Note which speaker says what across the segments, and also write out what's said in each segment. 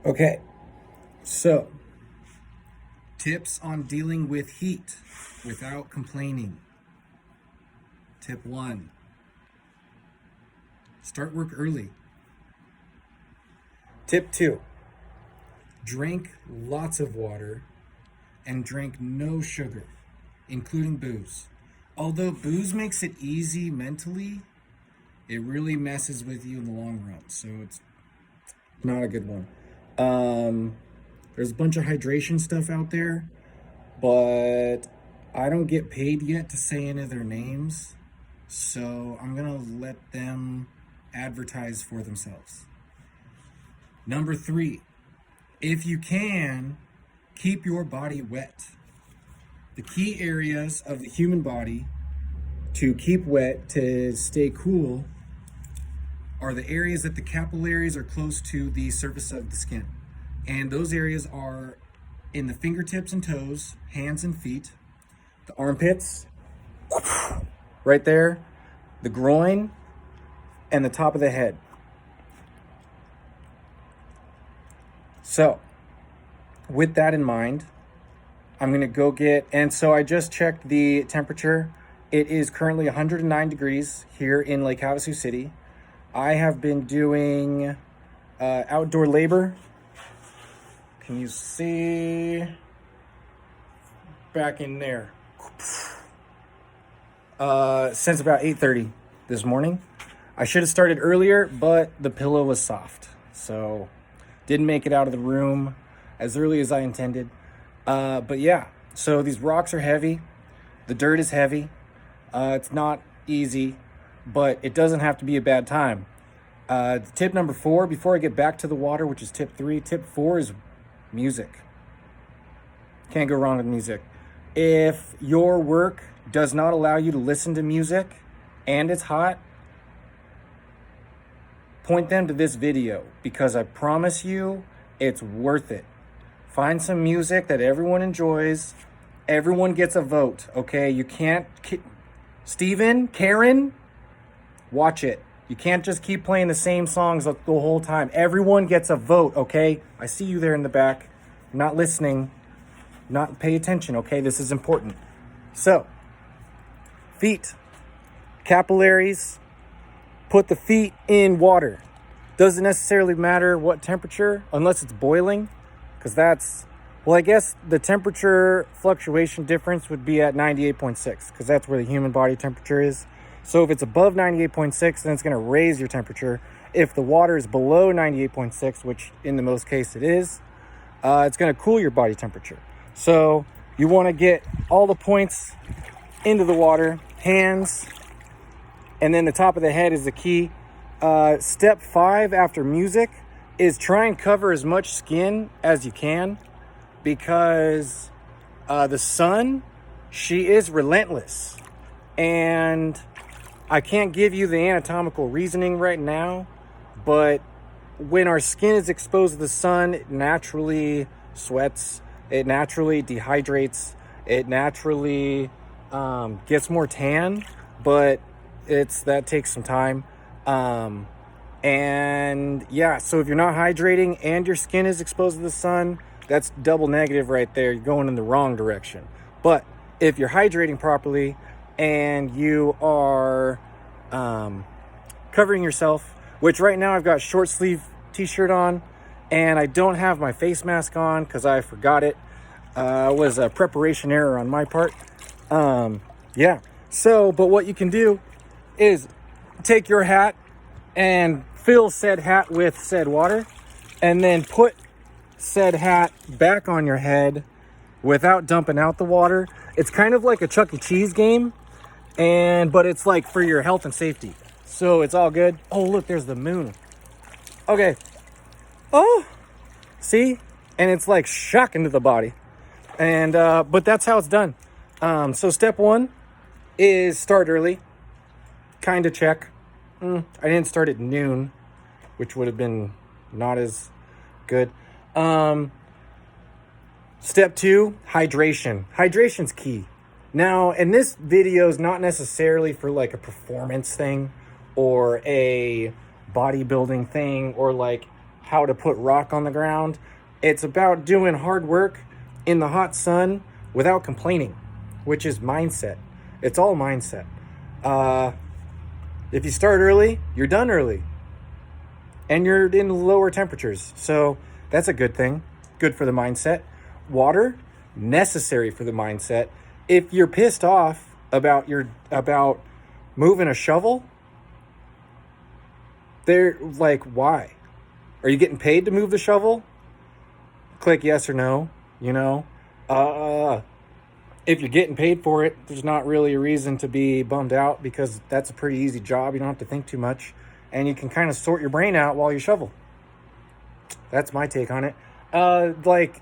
Speaker 1: Okay, so tips on dealing with heat without complaining. Tip 1, start work early. Tip 2, drink lots of water and drink no sugar, including booze. Although booze makes it easy mentally, it really messes with you in the long run. So it's not a good one. There's a bunch of hydration stuff out there, but I don't get paid yet to say any of their names. So I'm gonna let them advertise for themselves. Number 3, if you can, keep your body wet. The key areas of the human body to keep wet, to stay cool, are the areas that the capillaries are close to the surface of the skin. And those areas are in the fingertips and toes, hands and feet, the armpits, right there, the groin, and the top of the head. So, with that in mind, I'm gonna go and so I just checked the temperature. It is currently 109 degrees here in Lake Havasu City. I have been doing outdoor labor. Can you see back in there? Since about 8:30 this morning. I should have started earlier, but the pillow was soft. So didn't make it out of the room as early as I intended. But yeah, so these rocks are heavy. The dirt is heavy. It's not easy, but it doesn't have to be a bad time. Tip number 4, before I get back to the water, which is tip 3, tip 4 is music. Can't go wrong with music. If your work does not allow you to listen to music and it's hot, point them to this video, because I promise you it's worth it. Find some music that everyone enjoys. Everyone gets a vote, okay? You can't... Steven, Karen, watch it. You can't just keep playing the same songs the whole time. Everyone gets a vote, okay? I see you there in the back. Not listening. Not pay attention, okay? This is important. So, feet, capillaries, put the feet in water. Doesn't necessarily matter what temperature, unless it's boiling, because that's, well, I guess the temperature fluctuation difference would be at 98.6, because that's where the human body temperature is. So if it's above 98.6, then it's going to raise your temperature. If the water is below 98.6, which in the most case it is, it's going to cool your body temperature. So you want to get all the points into the water, hands, and then the top of the head is the key. Step 5 after music is try and cover as much skin as you can, because the sun, she is relentless. And I can't give you the anatomical reasoning right now, but when our skin is exposed to the sun, it naturally sweats, it naturally dehydrates, it naturally gets more tan, but that takes some time. And yeah, so if you're not hydrating and your skin is exposed to the sun, that's double negative right there. You're going in the wrong direction. But if you're hydrating properly and you are covering yourself, which right now I've got short sleeve t-shirt on and I don't have my face mask on because I forgot it. It was a preparation error on my part. Yeah, so but what you can do is take your hat and fill said hat with said water, and then put said hat back on your head without dumping out the water. It's kind of like a Chuck E. Cheese game, but it's like for your health and safety. So it's all good. Oh, look, there's the moon. Okay. Oh, see? And it's like shocking to the body. And, but that's how it's done. So step 1 is start early. Kind of check. I didn't start at noon, which would have been not as good. Step 2, hydration. Hydration's key. Now, and this video is not necessarily for like a performance thing or a bodybuilding thing or like how to put rock on the ground. It's about doing hard work in the hot sun without complaining, which is mindset. It's all mindset. If you start early, you're done early. And you're in lower temperatures. So that's a good thing. Good for the mindset. Water, necessary for the mindset. If you're pissed off about moving a shovel, they're like, why? Are you getting paid to move the shovel? Click yes or no, you know. If you're getting paid for it, there's not really a reason to be bummed out, because that's a pretty easy job. You don't have to think too much, and you can kind of sort your brain out while you shovel. That's my take on it.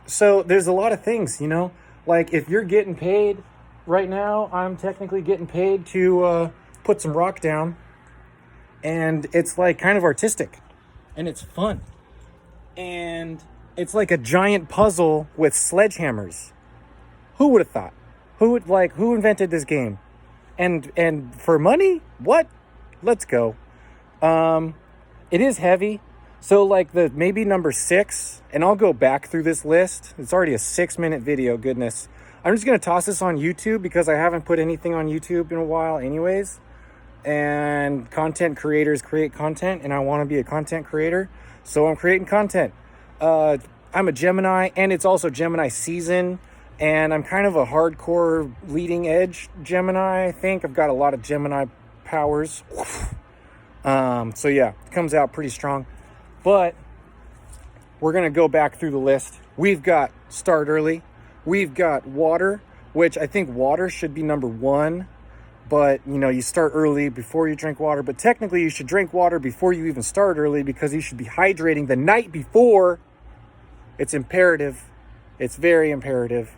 Speaker 1: So there's a lot of things, you know, like if you're getting paid right now, I'm technically getting paid to put some rock down, and it's like kind of artistic and it's fun, and it's like a giant puzzle with sledgehammers. Who would have thought? Who invented this game? And for money? What? Let's go. It is heavy. So like maybe number 6, and I'll go back through this list. It's already a 6-minute video, goodness. I'm just going to toss this on YouTube because I haven't put anything on YouTube in a while anyways. And content creators create content, and I want to be a content creator. So I'm creating content. I'm a Gemini, and it's also Gemini season. And I'm kind of a hardcore leading edge Gemini, I think. I've got a lot of Gemini powers. So yeah, it comes out pretty strong. But we're going to go back through the list. We've got start early. We've got water, which I think water should be number 1. But, you know, you start early before you drink water. But technically, you should drink water before you even start early, because you should be hydrating the night before. It's imperative. It's very imperative.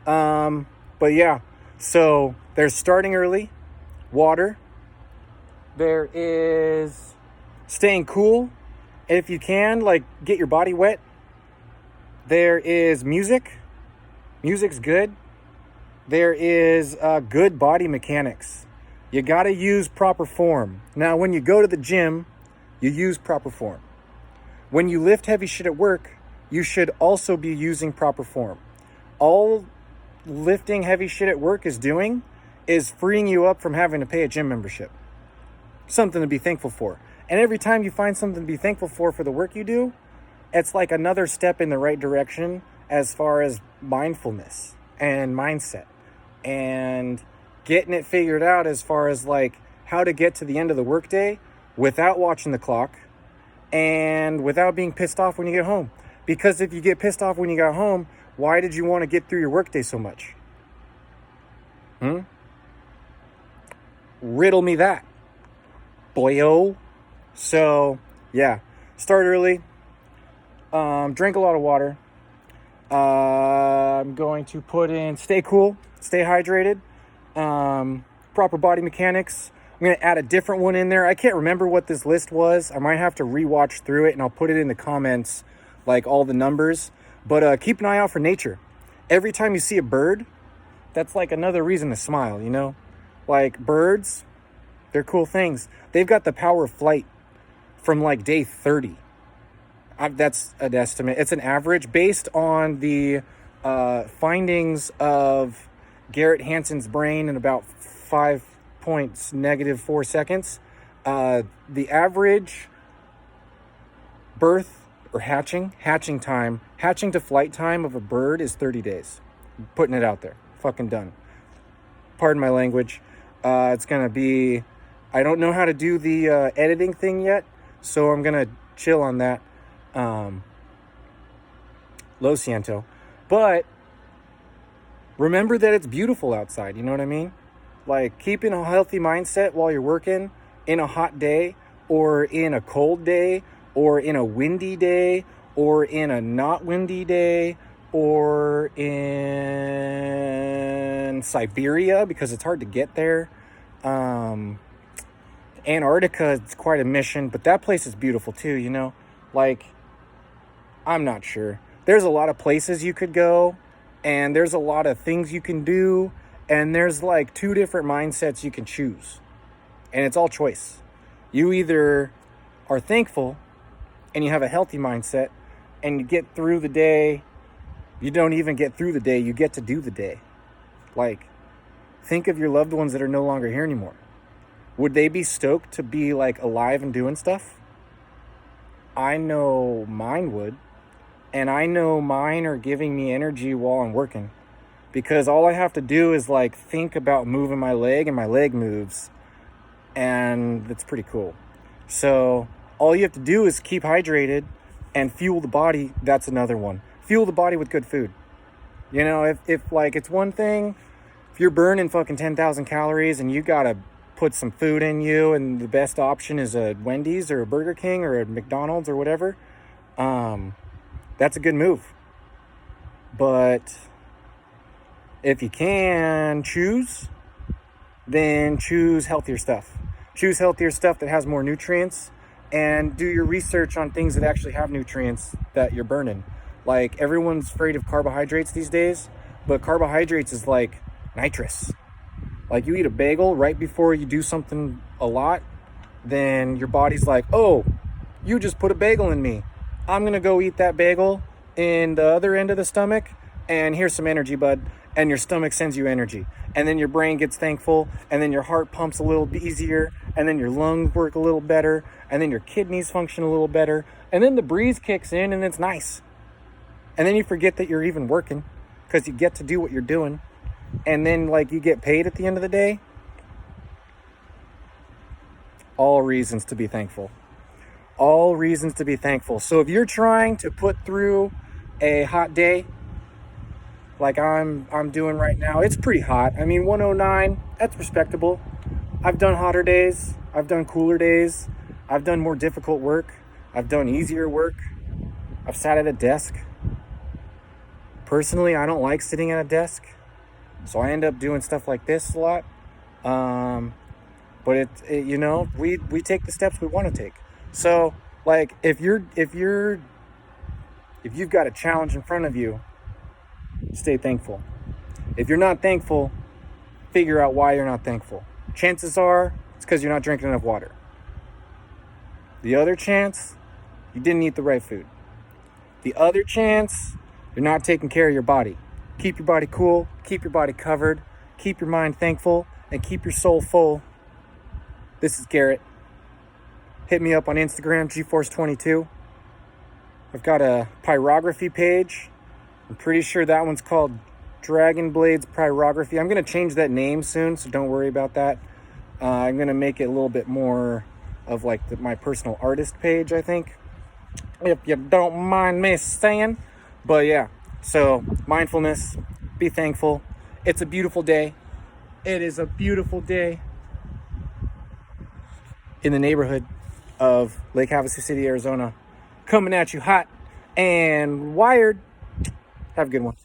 Speaker 1: But yeah, so there's starting early, water. There is staying cool. If you can, like, get your body wet. There is music. Music's good. There is good body mechanics. You got to use proper form. Now, when you go to the gym, you use proper form. When you lift heavy shit at work, you should also be using proper form. All lifting heavy shit at work is doing is freeing you up from having to pay a gym membership. Something to be thankful for. And every time you find something to be thankful for the work you do, it's like another step in the right direction as far as mindfulness and mindset and getting it figured out as far as like how to get to the end of the workday without watching the clock and without being pissed off when you get home. Because if you get pissed off when you got home, why did you want to get through your workday so much? Riddle me that, boyo. So, yeah, start early, drink a lot of water. I'm going to put in stay cool, stay hydrated, proper body mechanics. I'm going to add a different one in there. I can't remember what this list was. I might have to rewatch through it, and I'll put it in the comments, like all the numbers. But keep an eye out for nature. Every time you see a bird, that's like another reason to smile, you know? Like birds, they're cool things. They've got the power of flight from like day 30. That's an estimate. It's an average based on the findings of Garrett Hansen's brain in about 5 points, -4 seconds. The average birth or hatching to flight time of a bird is 30 days. I'm putting it out there. Fucking done. Pardon my language. It's going to be, I don't know how to do the editing thing yet, so I'm going to chill on that. Lo siento. But remember that it's beautiful outside, you know what I mean? Like, keeping a healthy mindset while you're working in a hot day or in a cold day or in a windy day or in a not windy day or in Siberia because it's hard to get there. Antarctica is quite a mission, but that place is beautiful too, you know? Like, I'm not sure. There's a lot of places you could go, and there's a lot of things you can do, and there's like 2 different mindsets you can choose. And it's all choice. You either are thankful and you have a healthy mindset, and you get through the day. You don't even get through the day, you get to do the day. Like, think of your loved ones that are no longer here anymore. Would they be stoked to be like alive and doing stuff? I know mine would. And I know mine are giving me energy while I'm working, because all I have to do is like think about moving my leg, and my leg moves, and that's pretty cool. So all you have to do is keep hydrated and fuel the body. That's another one. Fuel the body with good food. You know, if like, it's one thing, if you're burning fucking 10,000 calories and you gotta put some food in you, and the best option is a Wendy's or a Burger King or a McDonald's or whatever, that's a good move. But if you can choose, then choose healthier stuff. Choose healthier stuff that has more nutrients, and do your research on things that actually have nutrients that you're burning. Like, everyone's afraid of carbohydrates these days, but carbohydrates is like nitrous. Like, you eat a bagel right before you do something a lot, then your body's like, oh, you just put a bagel in me. I'm going to go eat that bagel in the other end of the stomach, and here's some energy, bud. And your stomach sends you energy. And then your brain gets thankful, and then your heart pumps a little bit easier, and then your lungs work a little better, and then your kidneys function a little better, and then the breeze kicks in, and it's nice. And then you forget that you're even working, because you get to do what you're doing. And then, like, you get paid at the end of the day. All reasons to be thankful. All reasons to be thankful. So if you're trying to put through a hot day, like I'm doing right now, it's pretty hot. I mean, 109, that's respectable. I've done hotter days. I've done cooler days. I've done more difficult work. I've done easier work. I've sat at a desk. Personally, I don't like sitting at a desk, so I end up doing stuff like this a lot. But it you know, we take the steps we want to take. So, like, if you've got a challenge in front of you, stay thankful. If you're not thankful, figure out why you're not thankful. Chances are it's because you're not drinking enough water. The other chance, you didn't eat the right food. The other chance, you're not taking care of your body. Keep your body cool, keep your body covered, keep your mind thankful, and keep your soul full. This is Garrett. Hit me up on Instagram, GForce22. I've got a pyrography page. I'm pretty sure that one's called Dragon Blades Pyrography. I'm going to change that name soon, so don't worry about that. I'm going to make it a little bit more of like my personal artist page, I think, if you don't mind me saying. But yeah, so mindfulness, be thankful. It's a beautiful day. It is a beautiful day in the neighborhood of Lake Havasu City, Arizona. Coming at you hot and wired. Have a good one.